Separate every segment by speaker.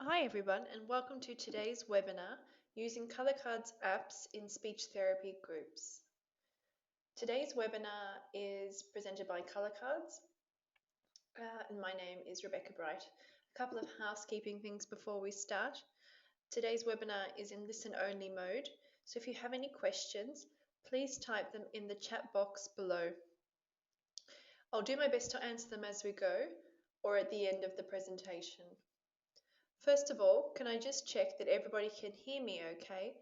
Speaker 1: Hi everyone and welcome to today's webinar using ColorCards apps in speech therapy groups. Today's webinar is presented by ColorCards and my name is Rebecca Bright. A couple of housekeeping things before we start. Today's webinar is in listen only mode, so if you have any questions, please type them in the chat box below. I'll do my best to answer them as we go or at the end of the presentation. First of all, can I just check that everybody can hear me okay?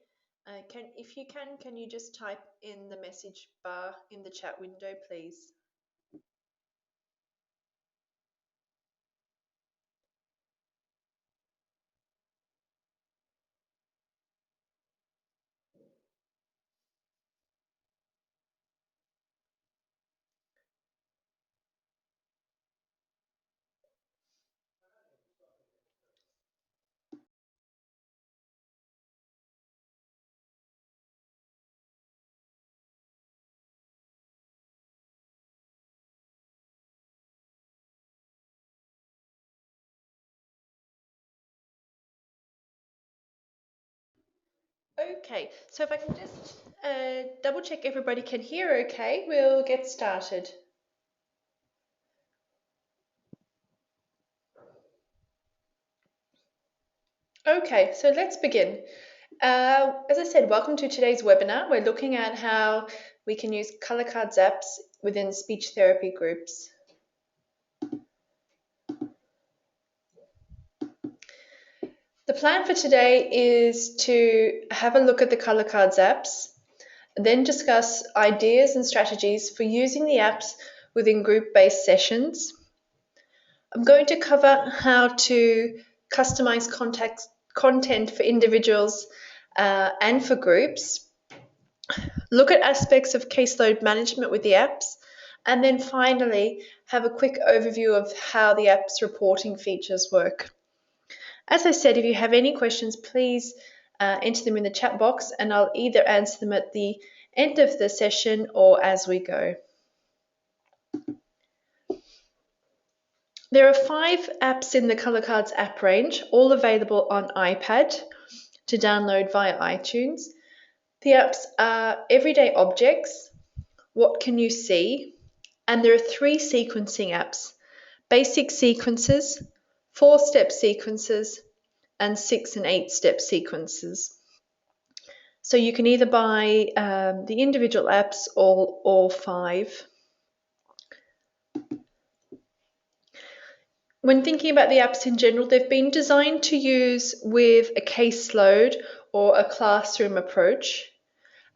Speaker 1: If you can you just type in the message bar in the chat window, please? Okay, so if I can just double check everybody can hear okay, we'll get started. Okay, so let's begin. As I said, welcome to today's webinar. We're looking at how we can use ColorCards apps within speech therapy groups. The plan for today is to have a look at the ColorCards apps, then discuss ideas and strategies for using the apps within group-based sessions. I'm going to cover how to customize content for individuals and for groups, look at aspects of caseload management with the apps, and then finally have a quick overview of how the app's reporting features work. As I said, if you have any questions, please enter them in the chat box and I'll either answer them at the end of the session or as we go. There are 5 apps in the ColorCards app range, all available on iPad to download via iTunes. The apps are Everyday Objects, What Can You See, and there are 3 sequencing apps, Basic Sequences, 4-step sequences, and 6 and 8-step sequences. So you can either buy the individual apps or all 5. When thinking about the apps in general, they've been designed to use with a caseload or a classroom approach,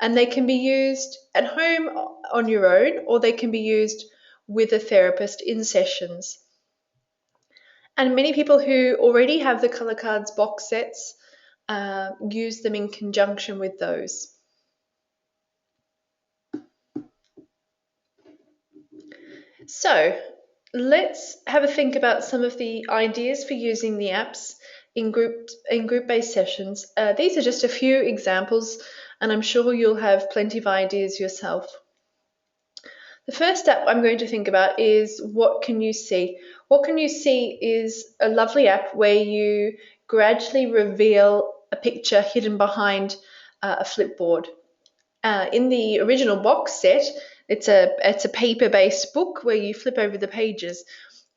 Speaker 1: and they can be used at home on your own, or they can be used with a therapist in sessions. And many people who already have the ColorCards box sets use them in conjunction with those. So let's have a think about some of the ideas for using the apps in group-based sessions. These are just a few examples, and I'm sure you'll have plenty of ideas yourself. The first app I'm going to think about is What Can You See? What Can You See is a lovely app where you gradually reveal a picture hidden behind a flipboard. In the original box set, it's a paper-based book where you flip over the pages.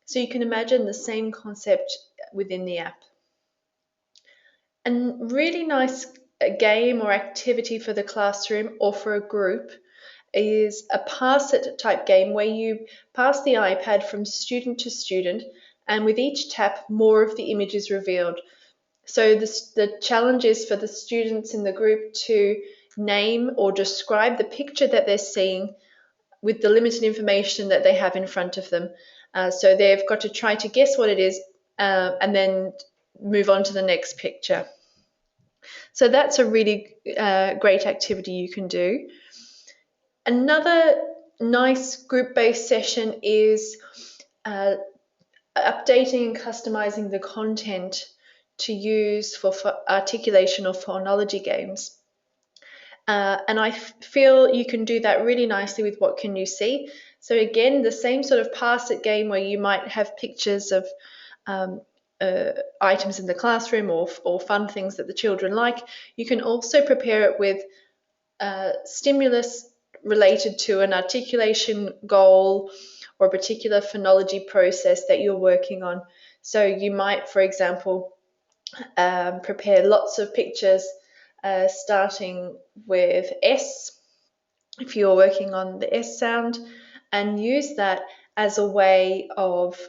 Speaker 1: So you can imagine the same concept within the app. A really nice game or activity for the classroom or for a group is a pass it type game where you pass the iPad from student to student, and with each tap more of the image is revealed. So the challenge is for the students in the group to name or describe the picture that they're seeing with the limited information that they have in front of them. So they've got to try to guess what it is and then move on to the next picture. So that's a really great activity you can do. Another nice group-based session is updating and customizing the content to use for articulation or phonology games. And I feel you can do that really nicely with What Can You See? So again, the same sort of pass it game where you might have pictures of items in the classroom or fun things that the children like. You can also prepare it with stimulus related to an articulation goal or a particular phonology process that you're working on. So you might, for example, prepare lots of pictures starting with S if you're working on the S sound, and use that as a way of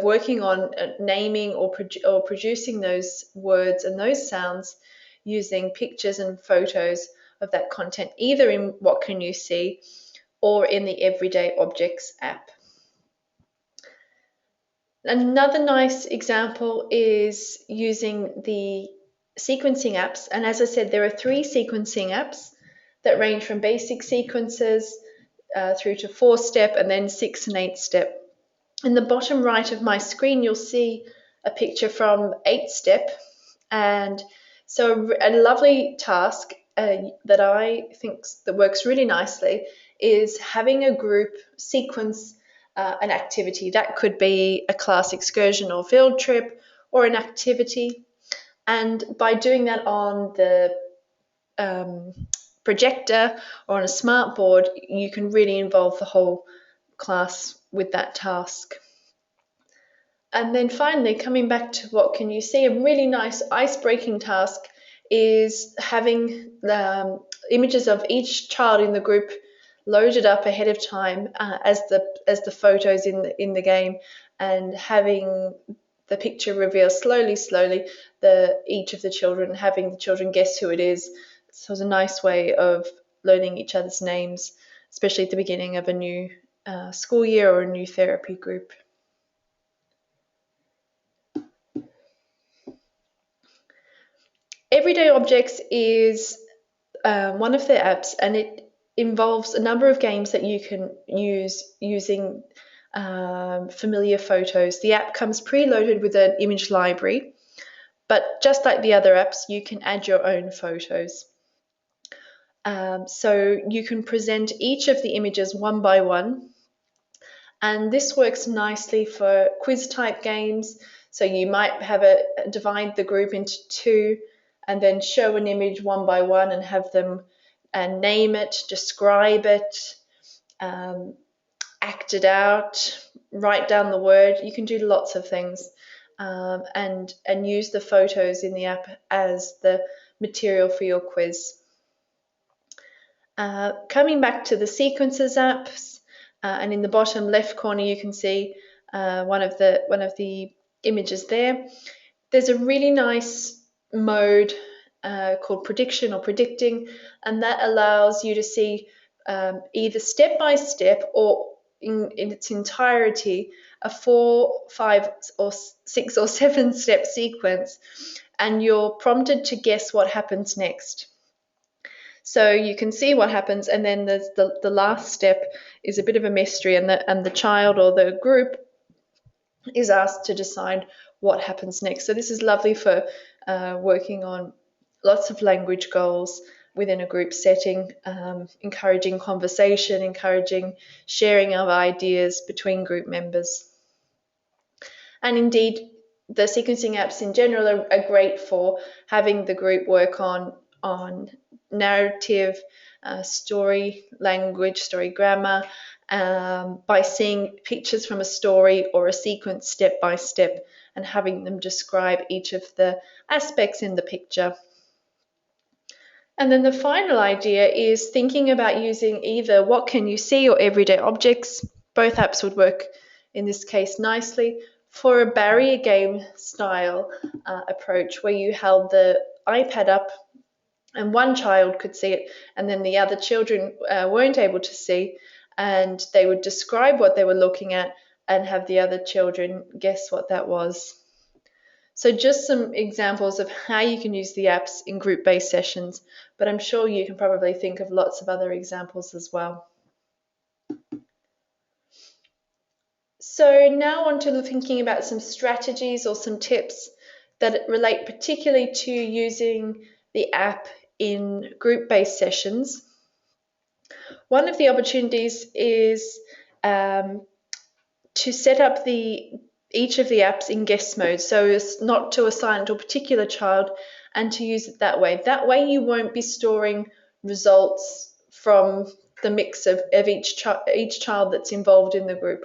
Speaker 1: working on naming or producing those words and those sounds using pictures and photos of that content, either in What Can You See or in the Everyday Objects app. Another nice example is using the sequencing apps. And as I said, there are 3 sequencing apps that range from basic sequences through to 4-step and then 6 and 8-step. In the bottom right of my screen, you'll see a picture from 8-step. And so a lovely task that I think that works really nicely is having a group sequence an activity. That could be a class excursion or field trip or an activity. And by doing that on the projector or on a smart board, you can really involve the whole class with that task. And then finally, coming back to What Can You See, a really nice ice-breaking task is having images of each child in the group loaded up ahead of time as the photos in the game, and having the picture reveal slowly each of the children, having the children guess who it is. So it's a nice way of learning each other's names, especially at the beginning of a new school year or a new therapy group. Everyday Objects is one of the apps, and it involves a number of games that you can use using familiar photos. The app comes preloaded with an image library, but just like the other apps, you can add your own photos. So you can present each of the images one by one, and this works nicely for quiz type games. So you might have divide the group into 2 and then show an image one by one and have them name it, describe it, act it out, write down the word. You can do lots of things and use the photos in the app as the material for your quiz. Coming back to the sequences apps, and in the bottom left corner you can see one of the images there. There's a really nice mode called prediction or predicting, and that allows you to see either step by step or in its entirety a 4, 5, or 6 or 7 step sequence, and you're prompted to guess what happens next. So you can see what happens, and then there's the last step is a bit of a mystery, and the child or the group is asked to decide what happens next. So this is lovely for working on lots of language goals within a group setting, encouraging conversation, encouraging sharing of ideas between group members. And indeed, the sequencing apps in general are great for having the group work on narrative, story language, story grammar, by seeing pictures from a story or a sequence step by step and having them describe each of the aspects in the picture. And then the final idea is thinking about using either What Can You See or Everyday Objects. Both apps would work in this case nicely for a barrier game style approach, where you held the iPad up and one child could see it and then the other children weren't able to see, and they would describe what they were looking at and have the other children guess what that was. So just some examples of how you can use the apps in group-based sessions, but I'm sure you can probably think of lots of other examples as well. So now on to thinking about some strategies or some tips that relate particularly to using the app in group-based sessions. One of the opportunities is to set up the each of the apps in guest mode, so as not to assign it to a particular child and to use it that way. That way you won't be storing results from the mix of each child that's involved in the group.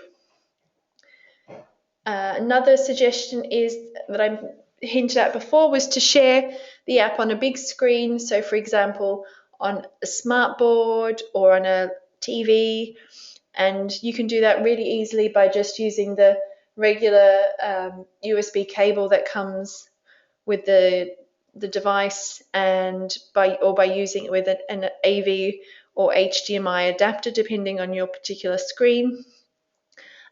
Speaker 1: Another suggestion is that I hinted at before was to share the app on a big screen. So for example, on a smart board or on a TV, and you can do that really easily by just using the regular USB cable that comes with the device, and by using it with an AV or HDMI adapter depending on your particular screen.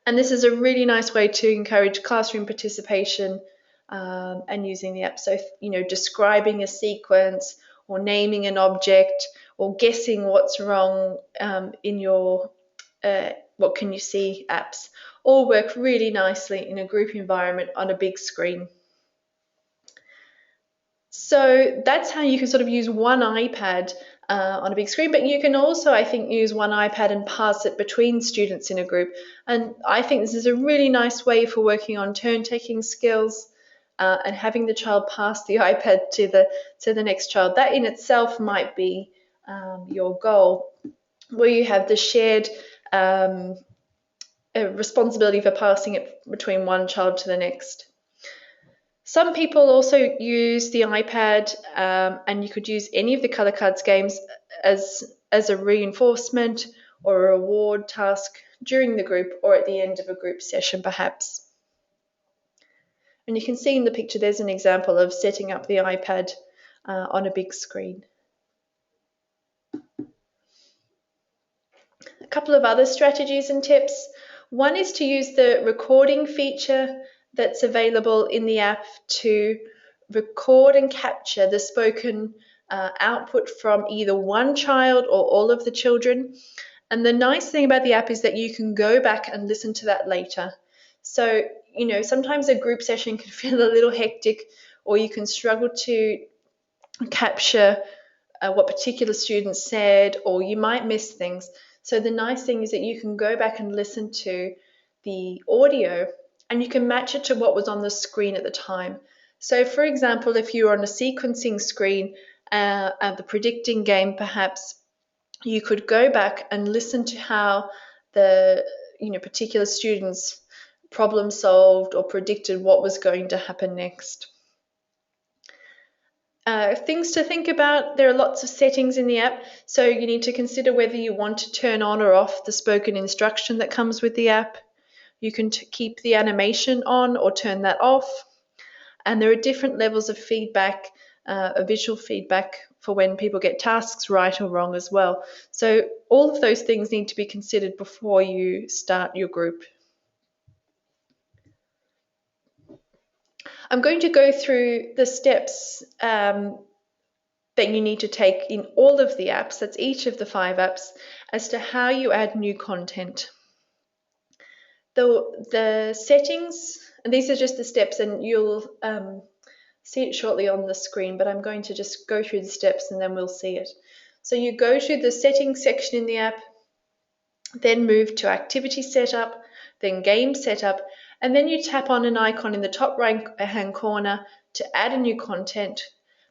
Speaker 1: And this is a really nice way to encourage classroom participation and using the app. So, describing a sequence or naming an object or guessing what's wrong in your what can you see apps all work really nicely in a group environment on a big screen. So that's how you can sort of use one iPad on a big screen, but you can also, I think, use one iPad and pass it between students in a group. And I think this is a really nice way for working on turn-taking skills and having the child pass the iPad to the next child. That in itself might be your goal, where you have the shared responsibility for passing it between one child to the next. Some people also use the iPad, and you could use any of the ColorCards games as a reinforcement or a reward task during the group or at the end of a group session perhaps. And you can see in the picture there's an example of setting up the iPad on a big screen. A couple of other strategies and tips. One is to use the recording feature that's available in the app to record and capture the spoken output from either one child or all of the children. And the nice thing about the app is that you can go back and listen to that later. So, sometimes a group session can feel a little hectic, or you can struggle to capture what particular students said, or you might miss things. So the nice thing is that you can go back and listen to the audio and you can match it to what was on the screen at the time. So for example, if you're on a sequencing screen at the predicting game, perhaps you could go back and listen to how the particular students problem solved or predicted what was going to happen next. Things to think about, there are lots of settings in the app, so you need to consider whether you want to turn on or off the spoken instruction that comes with the app. You can keep the animation on or turn that off, and there are different levels of feedback, visual feedback for when people get tasks right or wrong as well. So all of those things need to be considered before you start your group. I'm going to go through the steps that you need to take in all of the apps, that's each of the 5 apps, as to how you add new content. The settings, and these are just the steps, and you'll see it shortly on the screen, but I'm going to just go through the steps and then we'll see it. So you go to the settings section in the app, then move to activity setup, then game setup, and then you tap on an icon in the top right hand corner to add a new content.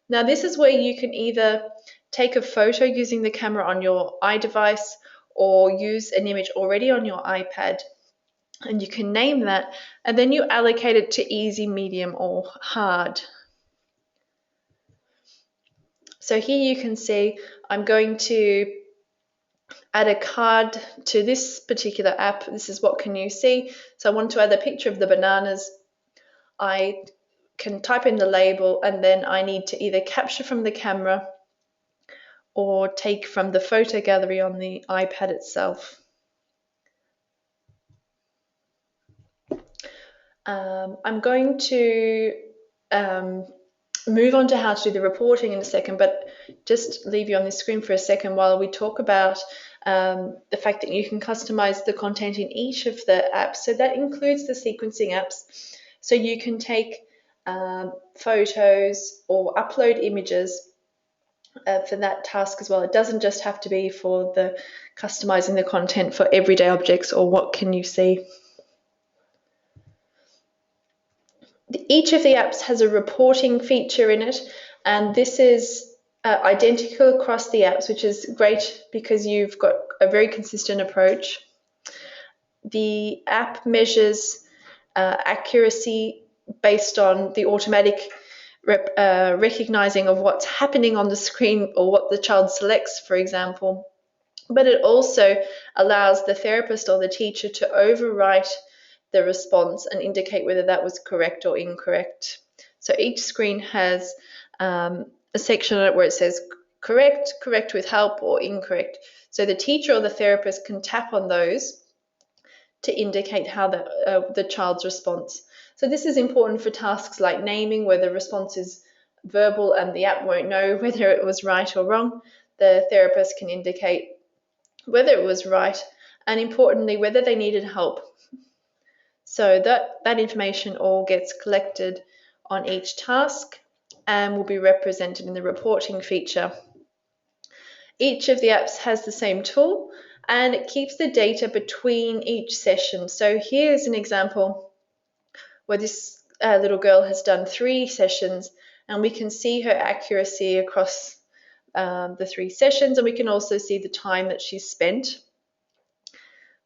Speaker 1: Now this is where you can either take a photo using the camera on your iDevice or use an image already on your iPad, and you can name that, and then you allocate it to easy, medium or hard. So here you can see I'm going to add a card to this particular app. This is what can you see. So I want to add a picture of the bananas. I can type in the label, and then I need to either capture from the camera or take from the photo gallery on the iPad itself. I'm going to move on to how to do the reporting in a second, but just leave you on this screen for a second while we talk about the fact that you can customize the content in each of the apps. So that includes the sequencing apps. So you can take photos or upload images for that task as well. It doesn't just have to be for the customizing the content for everyday objects or what can you see. Each of the apps has a reporting feature in it, and this is identical across the apps, which is great because you've got a very consistent approach. The app measures accuracy based on the automatic recognizing of what's happening on the screen or what the child selects, for example. But it also allows the therapist or the teacher to overwrite the response and indicate whether that was correct or incorrect. So each screen has a section on it where it says correct, correct with help, or incorrect. So the teacher or the therapist can tap on those to indicate how the child's response. So this is important for tasks like naming, where the response is verbal and the app won't know whether it was right or wrong. The therapist can indicate whether it was right, and importantly, whether they needed help. So that information all gets collected on each task and will be represented in the reporting feature. Each of the apps has the same tool, and it keeps the data between each session. So here's an example where this little girl has done 3 sessions, and we can see her accuracy across the 3 sessions, and we can also see the time that she's spent,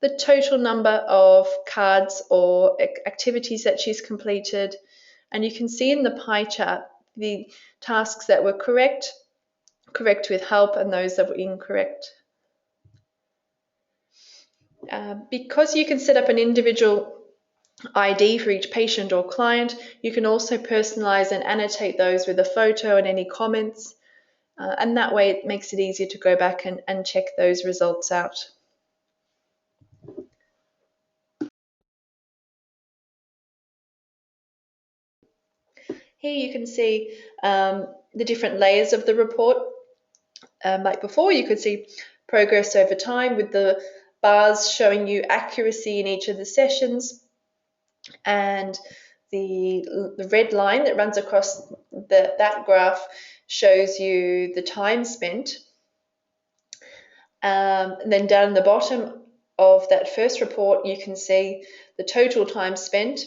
Speaker 1: the total number of cards or activities that she's completed, and you can see in the pie chart the tasks that were correct, correct with help, and those that were incorrect. Because you can set up an individual ID for each patient or client, you can also personalize and annotate those with a photo and any comments, and that way it makes it easier to go back and check those results out. Here you can see the different layers of the report. Like before, you could see progress over time with the bars showing you accuracy in each of the sessions, and the red line that runs across that graph shows you the time spent. And then down in the bottom of that first report, you can see the total time spent.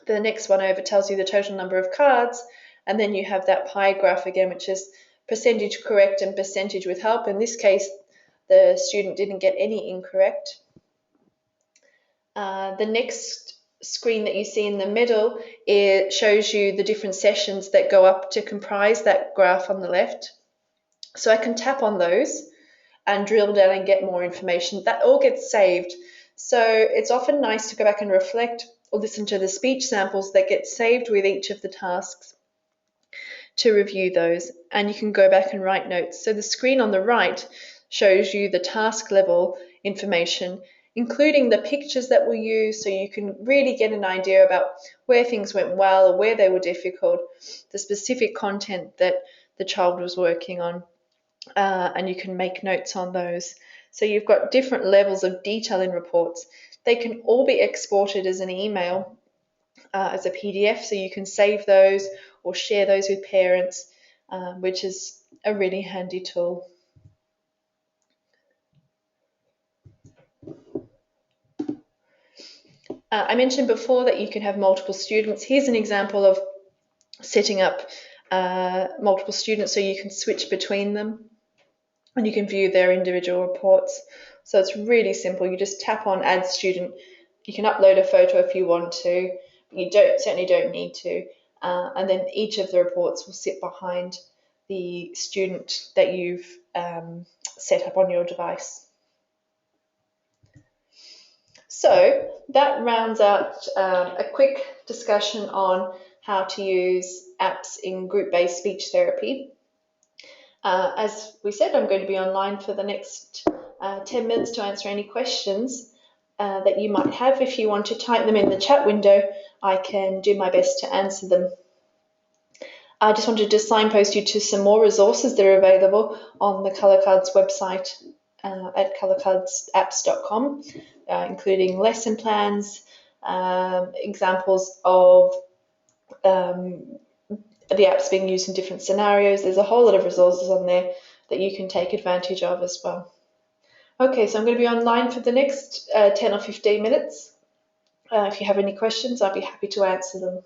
Speaker 1: The next one over tells you the total number of cards, and then you have that pie graph again, which is percentage correct and percentage with help. In this case, the student didn't get any incorrect. The next screen that you see in the middle, it shows you the different sessions that go up to comprise that graph on the left. So I can tap on those and drill down and get more information. That all gets saved. So it's often nice to go back and reflect or listen to the speech samples that get saved with each of the tasks to review those, and you can go back and write notes. So the screen on the right shows you the task level information, including the pictures that were used, so you can really get an idea about where things went well or where they were difficult, the specific content that the child was working on, and you can make notes on those. So you've got different levels of detail in reports. They can all be exported as an email, as a PDF, so you can save those or share those with parents, which is a really handy tool. I mentioned before that you can have multiple students. Here's an example of setting up multiple students so you can switch between them and you can view their individual reports. So it's really simple. You just tap on Add Student. You can upload a photo if you want to, but you certainly don't need to. And then each of the reports will sit behind the student that you've set up on your device. So that rounds out a quick discussion on how to use apps in group-based speech therapy. As we said, I'm going to be online for the next 10 minutes to answer any questions that you might have. If you want to type them in the chat window, I can do my best to answer them. I just wanted to signpost you to some more resources that are available on the ColorCards website at colorcardsapps.com, including lesson plans, examples of the apps being used in different scenarios. There's a whole lot of resources on there that you can take advantage of as well. Okay, so I'm going to be online for the next 10 or 15 minutes. If you have any questions, I'll be happy to answer them.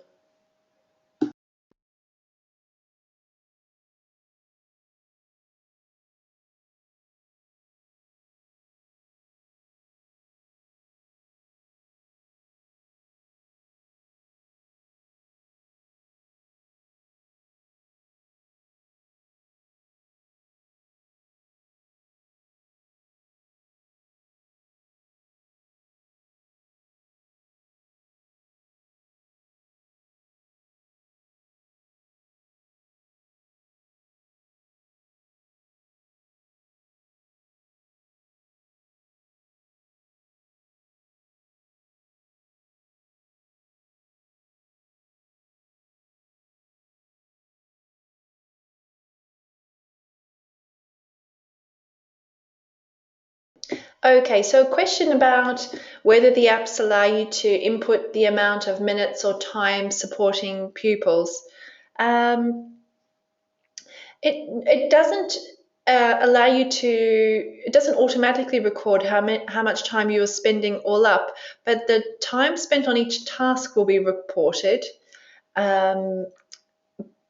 Speaker 1: Okay, so a question about whether the apps allow you to input the amount of minutes or time supporting pupils. Um, it doesn't allow you to. It doesn't automatically record how much time you are spending all up, but the time spent on each task will be reported. Um,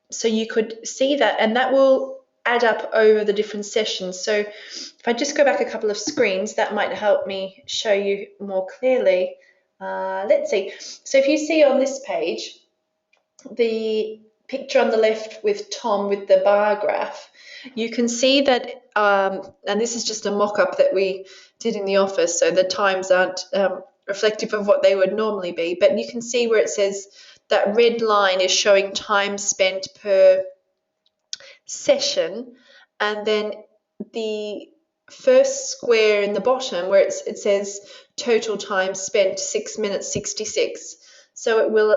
Speaker 1: so you could see that, and that will add up over the different sessions. So if I just go back a couple of screens, that might help me show you more clearly. Let's see. So if you see on this page, the picture on the left with Tom with the bar graph, you can see that, and this is just a mock-up that we did in the office, so the times aren't reflective of what they would normally be, but you can see where it says that red line is showing time spent per session, and then the first square in the bottom where it says total time spent 6 minutes 66. So it will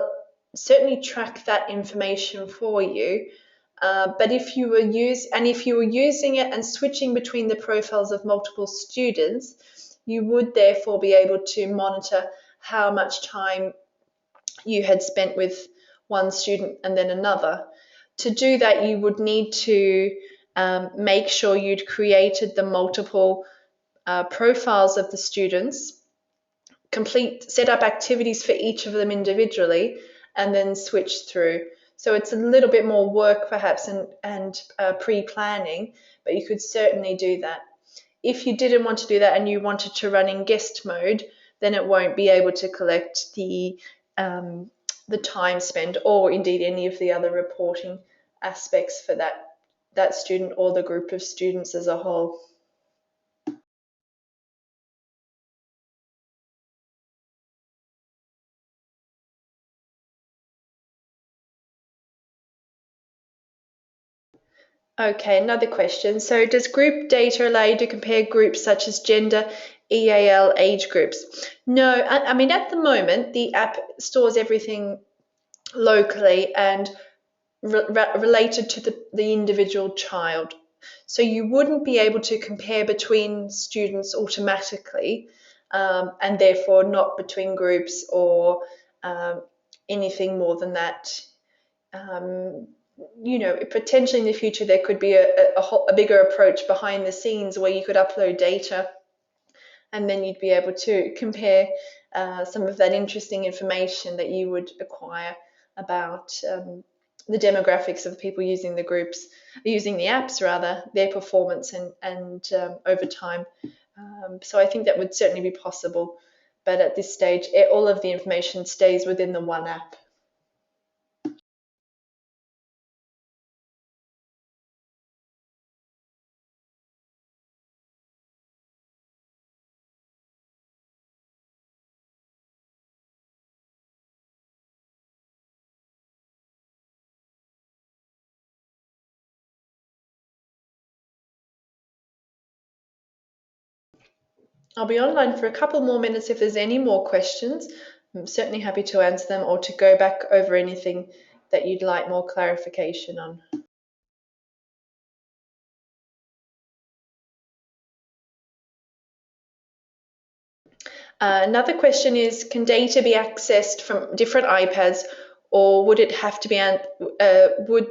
Speaker 1: certainly track that information for you. But if you were using it and switching between the profiles of multiple students, you would therefore be able to monitor how much time you had spent with one student and then another. To do that, you would need to make sure you'd created the multiple profiles of the students, set up activities for each of them individually, and then switch through. So it's a little bit more work perhaps and pre-planning, but you could certainly do that. If you didn't want to do that and you wanted to run in guest mode, then it won't be able to collect the time spent or indeed any of the other reporting aspects for that student or the group of students as a whole. Okay, another question. So does group data allow you to compare groups such as gender, EAL, age groups? No, I mean, at the moment, the app stores everything locally and related to the individual child. So you wouldn't be able to compare between students automatically, and therefore not between groups or anything more than that. Um, Potentially in the future there could be a bigger approach behind the scenes where you could upload data and then you'd be able to compare some of that interesting information that you would acquire about the demographics of the people using the groups, using the apps rather, their performance and over time. So I think that would certainly be possible, but at this stage, all of the information stays within the one app. I'll be online for a couple more minutes if there's any more questions. I'm certainly happy to answer them or to go back over anything that you'd like more clarification on. Another question is, can data be accessed from different iPads, or would it have to be, would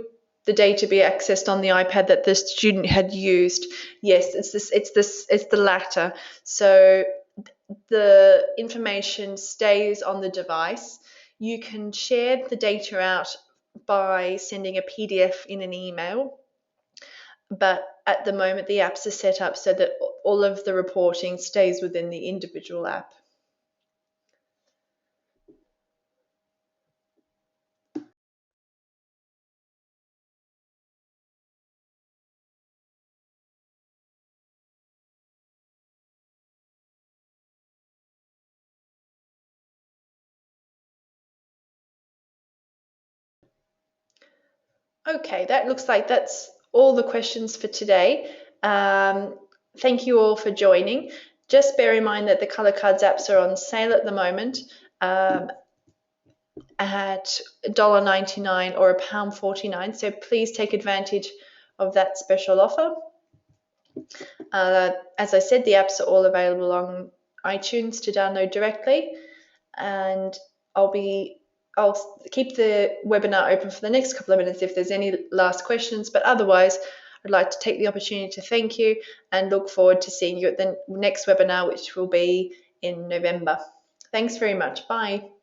Speaker 1: the data be accessed on the iPad that the student had used? Yes, it's the latter. So the information stays on the device. You can share the data out by sending a PDF in an email, but at the moment the apps are set up so that all of the reporting stays within the individual app. Okay, that looks like that's all the questions for today. Thank you all for joining. Just bear in mind that the ColorCards apps are on sale at the moment at $1.99 or £1.49, so please take advantage of that special offer. As I said, the apps are all available on iTunes to download directly, and I'll keep the webinar open for the next couple of minutes if there's any last questions, but otherwise I'd like to take the opportunity to thank you and look forward to seeing you at the next webinar, which will be in November. Thanks very much. Bye.